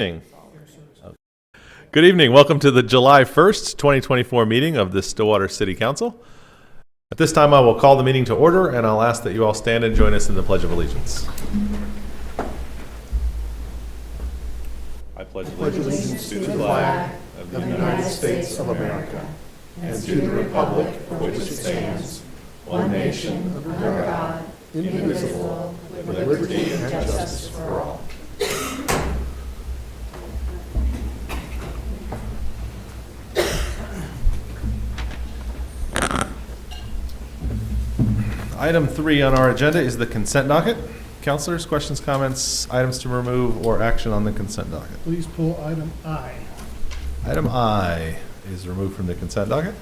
Good evening. Welcome to the July 1st, 2024 meeting of the Stillwater City Council. At this time, I will call the meeting to order, and I'll ask that you all stand and join us in the Pledge of Allegiance. I pledge allegiance to the flag of the United States of America and to the republic for which it stands, one nation, under God, indivisible, with liberty and justice for all. Item 3 on our agenda is the consent docket. Councilors, questions, comments, items to remove, or action on the consent docket? Please pull item I. Item I is removed from the consent docket.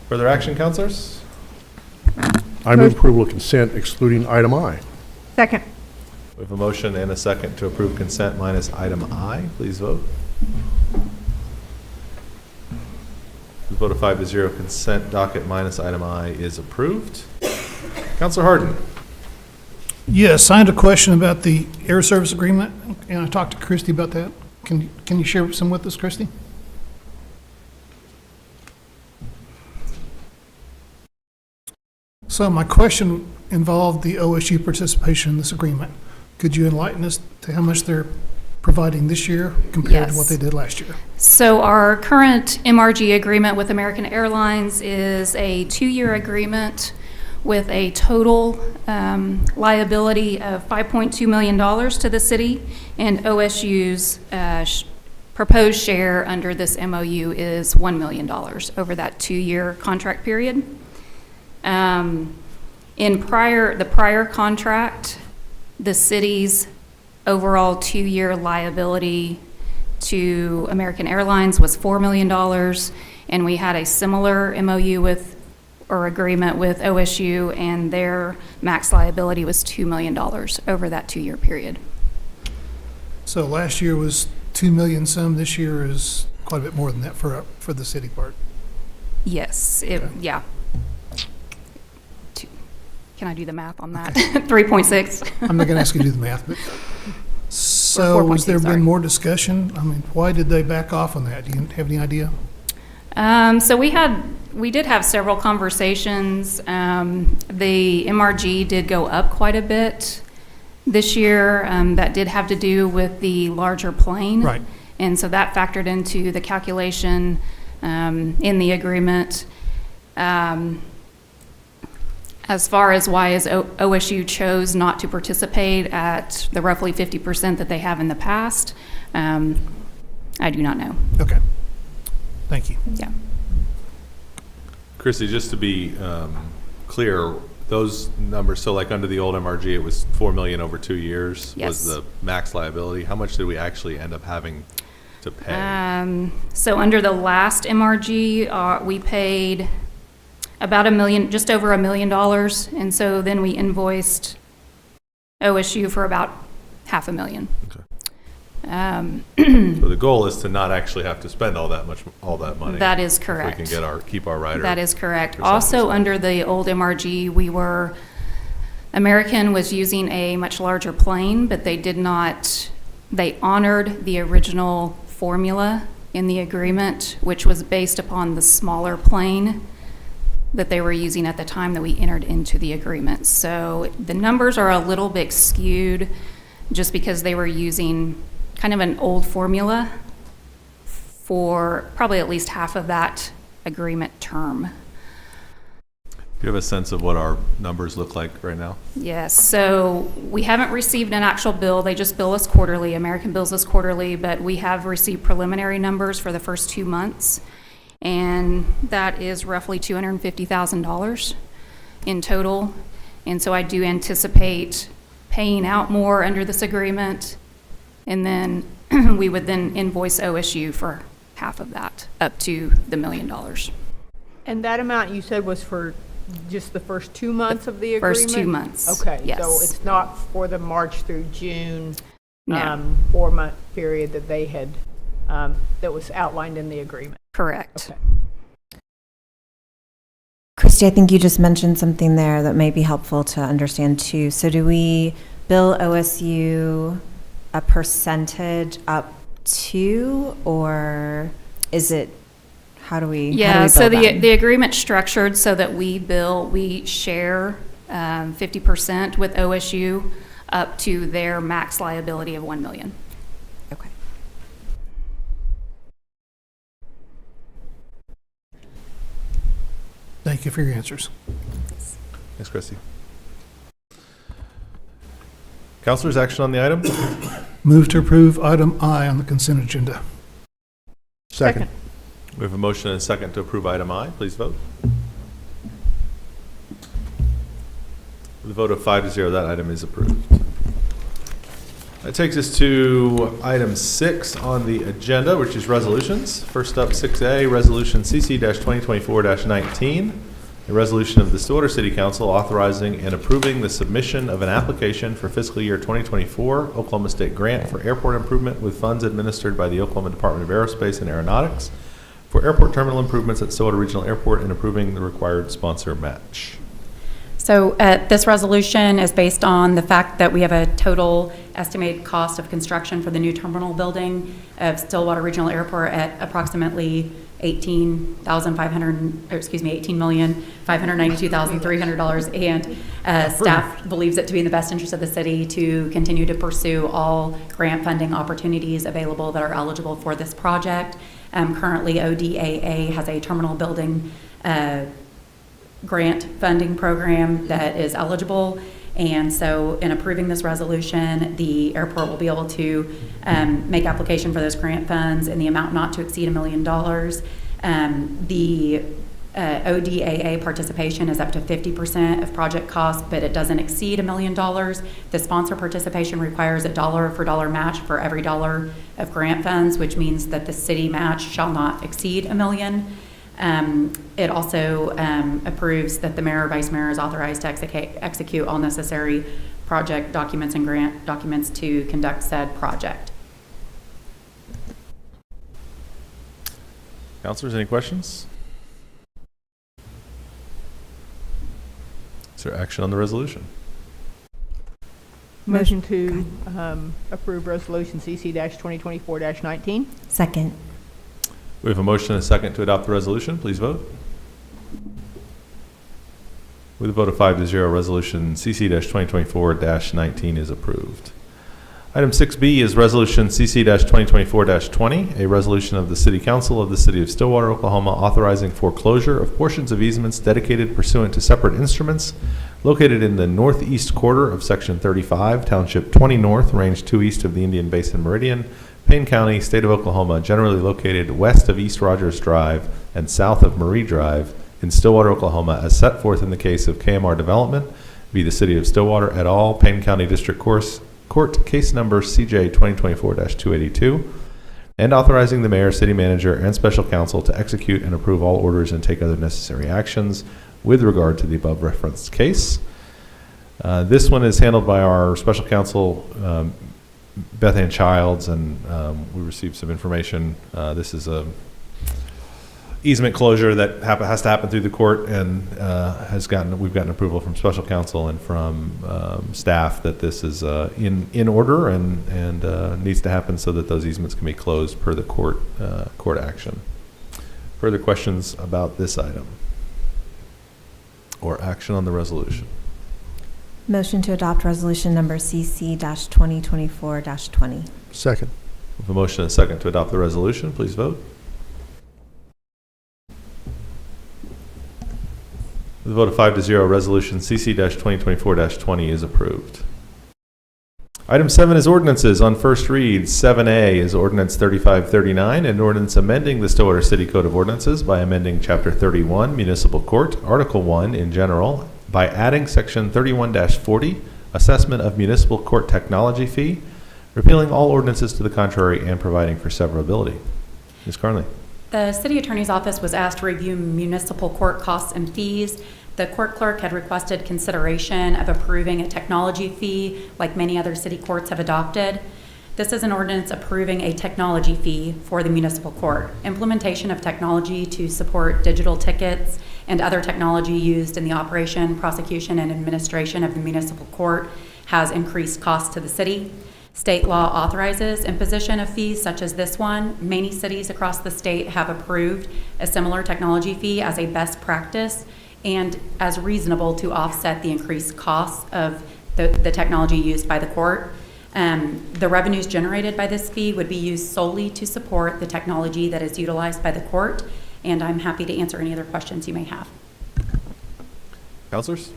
Further action, councilors? I move approval of consent excluding item I. Second. We have a motion and a second to approve consent minus item I. Please vote. The vote of 5-0, consent docket minus item I is approved. Councilor Harden. Yes, I had a question about the air service agreement, and I talked to Christy about that. Can you share some with us, Christy? So my question involved the OSU participation in this agreement. Could you enlighten us to how much they're providing this year compared to what they did last year? So our current MRG agreement with American Airlines is a 2-year agreement with a total liability of $5.2 million to the city, and OSU's proposed share under this MOU is $1 million over that 2-year contract period. In the prior contract, the city's overall 2-year liability to American Airlines was $4 million, and we had a similar MOU or agreement with OSU, and their max liability was $2 million over that 2-year period. So last year was $2 million some, this year is quite a bit more than that for the city part. Yes, Okay. Yeah. Can I do the math on that? 3.6. I'm not going to ask you to do the math, but so has there been more discussion? I mean, why did they back off on that? Do you have any idea? So we did have several conversations. The MRG did go up quite a bit this year. That did have to do with the larger plane. Right. And so that factored into the calculation in the agreement. As far as why OSU chose not to participate at the roughly 50% that they have in the past, I do not know. Okay. Thank you. Yeah. Christy, just to be clear, those numbers, so like under the old MRG, it was $4 million over 2 years was the max liability. How much did we actually end up having to pay? So under the last MRG, we paid about $1 million, just over $1 million, and so then we invoiced OSU for about $500,000. Okay. Um, So the goal is to not actually have to spend all that money. That is correct. We can keep our rider. That is correct. percentage. Also, under the old MRG, American was using a much larger plane, but they honored the original formula in the agreement, which was based upon the smaller plane that they were using at the time that we entered into the agreement. So the numbers are a little bit skewed just because they were using kind of an old formula for probably at least half of that agreement term. Do you have a sense of what our numbers look like right now? Yes, so we haven't received an actual bill. They just bill us quarterly. American bills us quarterly, but we have received preliminary numbers for the first 2 months, and that is roughly $250,000 in total. And so I do anticipate paying out more under this agreement, and then we would then invoice OSU for half of that, up to the $1 million. And that amount you said was for just the first 2 months of the agreement? First 2 months. Okay, Yes. so it's not for the March through June No. 4-month period that they had, that was outlined in the agreement? Correct. Okay. Christy, I think you just mentioned something there that may be helpful to understand too. So do we bill OSU a percentage up two, or is it, how do we Yeah, how do so we build that? the agreement's structured so that we share 50% with OSU up to their max liability of $1 million. Okay. Thank you for your answers. Thanks, Christy. Counselors, action on the item? Move to approve item I on the consent agenda. Second. We have a motion and a second to approve item I. Please vote. With a vote of 5-0, that item is approved. That takes us to item 6 on the agenda, which is resolutions. First up, 6A, Resolution CC-2024-19, a resolution of the Stillwater City Council authorizing and approving the submission of an application for fiscal year 2024 Oklahoma State grant for airport improvement with funds administered by the Oklahoma Department of Aerospace and Aeronautics for airport terminal improvements at Stillwater Regional Airport and approving the required sponsor match. So this resolution is based on the fact that we have a total estimated cost of construction for the new terminal building of Stillwater Regional Airport at approximately $18,592,300, and staff believes it to be in the best interest of the city to continue to pursue all grant funding opportunities available that are eligible for this project. Currently, ODAA has a terminal building grant funding program that is eligible, and so in approving this resolution, the airport will be able to make application for those grant funds in the amount not to exceed $1 million. The ODAA participation is up to 50% of project costs, but it doesn't exceed $1 million. The sponsor participation requires a dollar-for-dollar match for every dollar of grant funds, which means that the city match shall not exceed $1 million. It also approves that the mayor or vice mayor is authorized to execute all necessary project documents and grant documents to conduct said project. Counselors, any questions? Is there action on the resolution? Motion to approve resolution CC-2024-19. Second. We have a motion and a second to adopt the resolution. Please vote. With a vote of 5-0, resolution CC-2024-19 is approved. Item 6B is resolution CC-2024-20, a resolution of the City Council of the City of Stillwater, Oklahoma, authorizing foreclosure of portions of easements dedicated pursuant to separate instruments located in the northeast quarter of Section 35, Township 20 North, Range 2 east of the Indian Basin Meridian, Payne County, State of Oklahoma, generally located west of East Rogers Drive and south of Marie Drive in Stillwater, Oklahoma, as set forth in the case of KMR Development v. the City of Stillwater et al., Payne County District Court, case number CJ 2024-282, and authorizing the mayor, city manager, and special counsel to execute and approve all orders and take other necessary actions with regard to the above referenced case. This one is handled by our special counsel, Beth Ann Childs, and we received some information. This is a easement closure that has to happen through the court, and we've gotten approval from special counsel and from staff that this is in order and needs to happen so that those easements can be closed per the court action. Further questions about this item or action on the resolution? Motion to adopt resolution number CC-2024-20. Second. With a motion and a second to adopt the resolution, please vote. With a vote of 5-0, resolution CC-2024-20 is approved. Item 7 is ordinances on first read. 7A is ordinance 3539, an ordinance amending the Stillwater City Code of Ordinances by amending Chapter 31, Municipal Court, Article 1 in general, by adding Section 31-40, Assessment of Municipal Court Technology Fee, repealing all ordinances to the contrary, and providing for severability. Ms. Carnley. The city attorney's office was asked to review municipal court costs and fees. The court clerk had requested consideration of approving a technology fee like many other city courts have adopted. This is an ordinance approving a technology fee for the municipal court. Implementation of technology to support digital tickets and other technology used in the operation, prosecution, and administration of the municipal court has increased costs to the city. State law authorizes imposition of fees such as this one. Many cities across the state have approved a similar technology fee as a best practice and as reasonable to offset the increased costs of the technology used by the court. The revenues generated by this fee would be used solely to support the technology that is utilized by the court, and I'm happy to answer any other questions you may have. Counselors?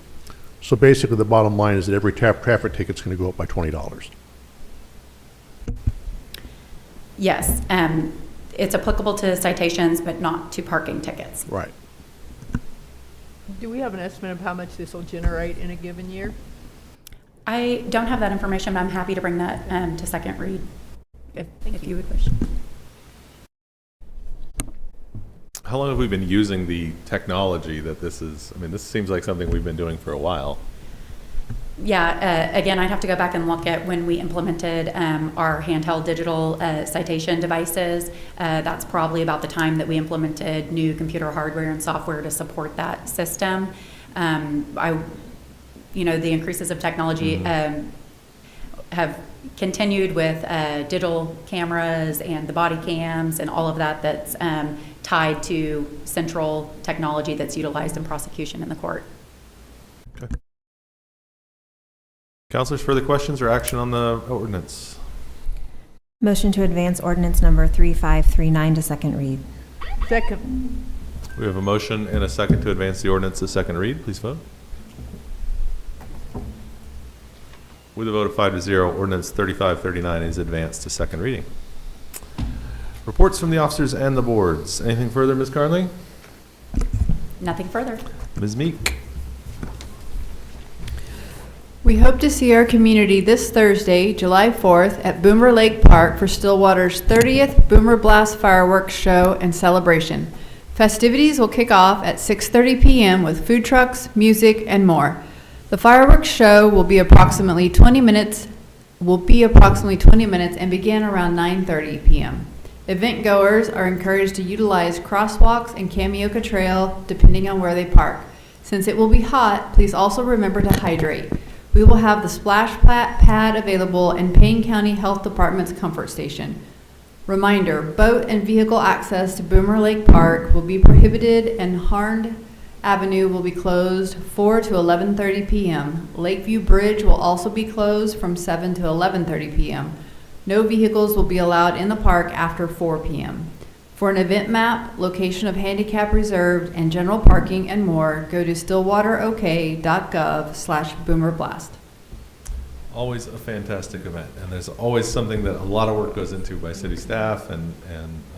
So basically, the bottom line is that every traffic ticket's going to go up by $20. Yes, it's applicable to citations, but not to parking tickets. Right. Do we have an estimate of how much this will generate in a given year? I don't have that information, but I'm happy to bring that to second read if you would wish. How long have we been using the technology that this is? I mean, this seems like something we've been doing for a while. Yeah, again, I'd have to go back and look at when we implemented our handheld digital citation devices. That's probably about the time that we implemented new computer hardware and software to support that system. The increases of technology have continued with digital cameras and the body cams and all of that that's tied to central technology that's utilized in prosecution in the court. Okay. Counselors, further questions or action on the ordinance? Motion to advance ordinance number 3539 to second read. Second. We have a motion and a second to advance the ordinance to second read. Please vote. With a vote of 5-0, ordinance 3539 is advanced to second reading. Reports from the officers and the boards. Anything further, Ms. Carnley? Nothing further. Ms. Meek? We hope to see our community this Thursday, July 4th, at Boomer Lake Park for Stillwater's 30th Boomer Blast Fireworks Show and celebration. Festivities will kick off at 6:30 p.m. with food trucks, music, and more. The fireworks show will be approximately 20 minutes and begin around 9:30 p.m. Event goers are encouraged to utilize crosswalks and Kamioka Trail depending on where they park. Since it will be hot, please also remember to hydrate. We will have the splash pad available in Payne County Health Department's comfort station. Reminder, boat and vehicle access to Boomer Lake Park will be prohibited and Harnd Avenue will be closed 4 to 11:30 p.m. Lakeview Bridge will also be closed from 7 to 11:30 p.m. No vehicles will be allowed in the park after 4 p.m. For an event map, location of handicap reserved, and general parking and more, go to stillwaterok.gov/boomerblast. Always a fantastic event, and there's always something that a lot of work goes into by city staff and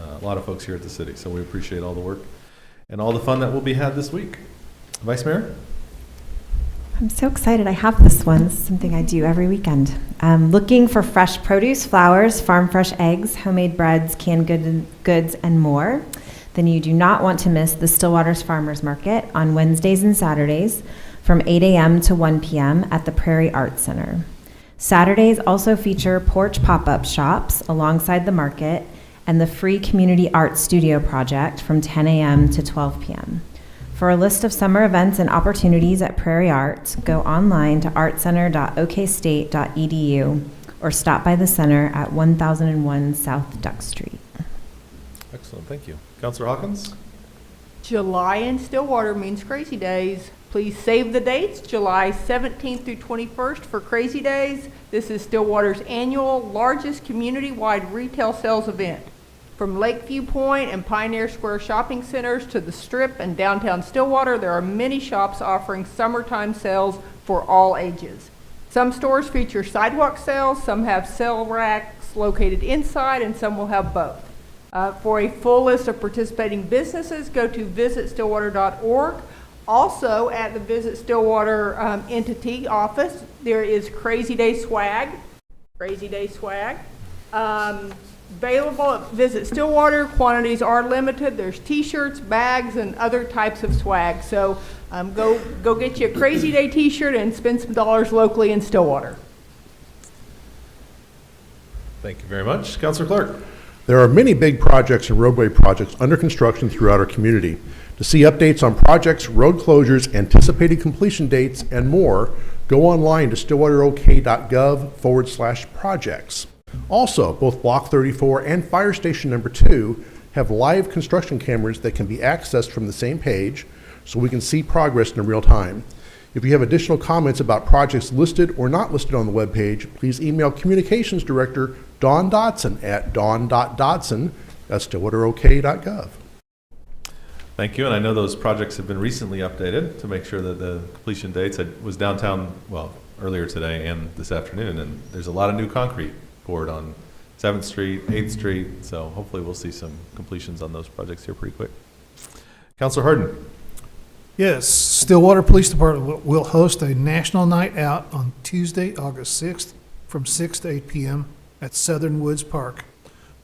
a lot of folks here at the city. So we appreciate all the work and all the fun that will be had this week. Vice Mayor? I'm so excited I have this one. This is something I do every weekend. Looking for fresh produce, flowers, farm fresh eggs, homemade breads, canned goods, and more, then you do not want to miss the Stillwater's Farmers Market on Wednesdays and Saturdays from 8 a.m. to 1 p.m. at the Prairie Arts Center. Saturdays also feature porch pop-up shops alongside the market and the free community art studio project from 10 a.m. to 12 p.m. For a list of summer events and opportunities at Prairie Arts, go online to artcenter.okstate.edu or stop by the center at 1001 South Duck Street. Excellent, thank you. Councilor Hawkins? July in Stillwater means Crazy Days. Please save the dates, July 17th through 21st for Crazy Days. This is Stillwater's annual largest community-wide retail sales event. From Lakeview Point and Pioneer Square shopping centers to the Strip and downtown Stillwater, there are many shops offering summertime sales for all ages. Some stores feature sidewalk sales, some have sale racks located inside, and some will have both. For a full list of participating businesses, go to visitstillwater.org. Also, at the Visit Stillwater entity office, there is Crazy Day swag. Crazy Day swag. Available at Visit Stillwater. Quantities are limited. There's t-shirts, bags, and other types of swag. So go get you a Crazy Day t-shirt and spend some dollars locally in Stillwater. Thank you very much. Councilor Clark? There are many big projects and roadway projects under construction throughout our community. To see updates on projects, road closures, anticipated completion dates, and more, go online to stillwaterok.gov/projects. Also, both Block 34 and Fire Station Number 2 have live construction cameras that can be accessed from the same page, so we can see progress in real time. If you have additional comments about projects listed or not listed on the webpage, please email Communications Director Dawn Dotson at dawn.dotson@stillwaterok.gov. Thank you, and I know those projects have been recently updated to make sure that the completion dates. I was downtown, well, earlier today and this afternoon, and there's a lot of new concrete poured on 7th Street, 8th Street, so hopefully we'll see some completions on those projects here pretty quick. Councilor Harden. Yes, Stillwater Police Department will host a national night out on Tuesday, August 6th from 6 to 8 p.m. at Southern Woods Park.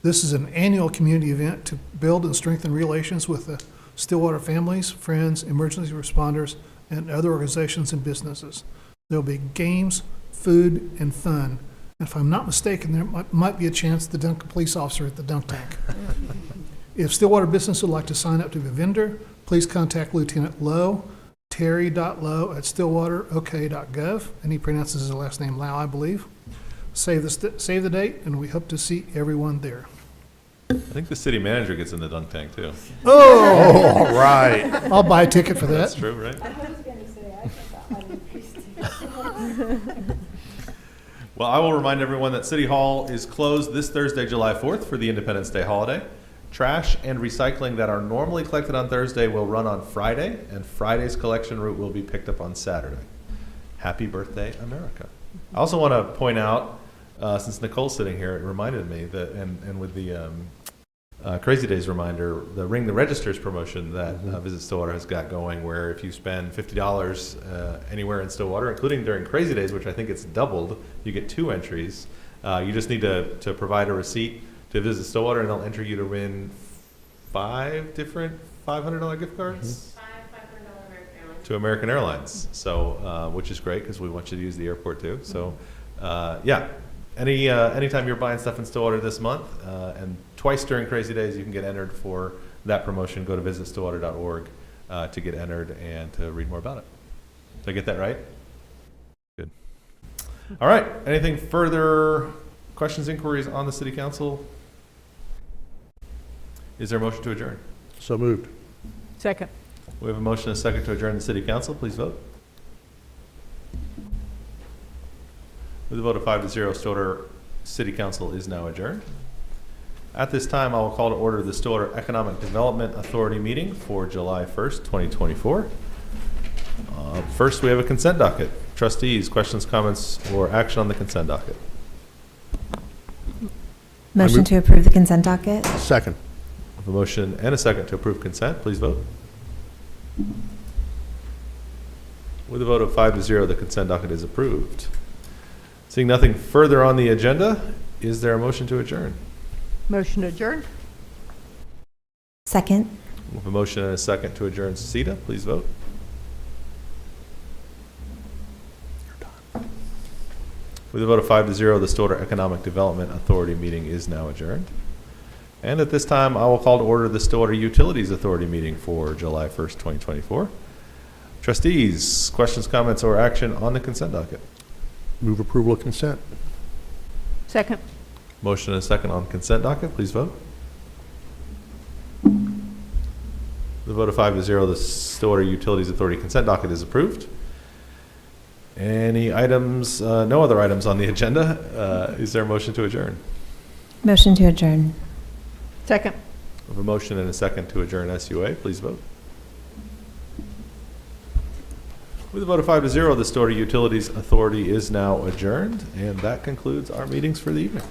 This is an annual community event to build and strengthen relations with the Stillwater families, friends, emergency responders, and other organizations and businesses. There will be games, food, and fun. And if I'm not mistaken, there might be a chance to dunk a police officer at the dunk tank. If Stillwater business would like to sign up to be a vendor, please contact Lieutenant Lowe, terry.lowe@stillwaterok.gov, and he pronounces his last name Lau, I believe. Save the date, and we hope to see everyone there. I think the city manager gets in the dunk tank too. Oh, All right. I'll buy a ticket for That's that. true, right? Well, I will remind everyone that City Hall is closed this Thursday, July 4th for the Independence Day holiday. Trash and recycling that are normally collected on Thursday will run on Friday, and Friday's collection route will be picked up on Saturday. Happy birthday, America. I also want to point out, since Nicole's sitting here, it reminded me that, and with the Crazy Days reminder, the Ring the Registers promotion that Visit Stillwater has got going, where if you spend $50 anywhere in Stillwater, including during Crazy Days, which I think it's doubled, you get 2 entries. You just need to provide a receipt to Visit Stillwater, and they'll enter you to win 5 different $500 gift cards. 5 $500 American Airlines. To American Airlines, so which is great because we want you to use the airport too. So, yeah, anytime you're buying stuff in Stillwater this month, and twice during Crazy Days, you can get entered for that promotion. Go to visitstillwater.org to get entered and to read more about it. Did I get that right? Good. All right. Anything further? Questions, inquiries on the City Council? Is there a motion to adjourn? So moved. Second. We have a motion and a second to adjourn the City Council. Please vote. With a vote of 5-0, Stillwater City Council is now adjourned. At this time, I will call to order the Stillwater Economic Development Authority meeting for July 1st, 2024. First, we have a consent docket. Trustees, questions, comments, or action on the consent docket? Motion to approve the consent docket? Second. A motion and a second to approve consent. Please vote. With a vote of 5-0, the consent docket is approved. Seeing nothing further on the agenda, is there a motion to adjourn? Motion adjourned. Second. With a motion and a second to adjourn SEDA, please vote. With a vote of 5-0, the Stillwater Economic Development Authority meeting is now adjourned. And at this time, I will call to order the Stillwater Utilities Authority meeting for July 1st, 2024. Trustees, questions, comments, or action on the consent docket? Move approval of consent. Second. Motion and a second on consent docket. Please vote. With a vote of 5-0, the Stillwater Utilities Authority consent docket is approved. Any items, no other items on the agenda. Is there a motion to adjourn? Motion to adjourn. Second. With a motion and a second to adjourn SUA, please vote. With a vote of 5-0, the Stillwater Utilities Authority is now adjourned, and that concludes our meetings for the evening.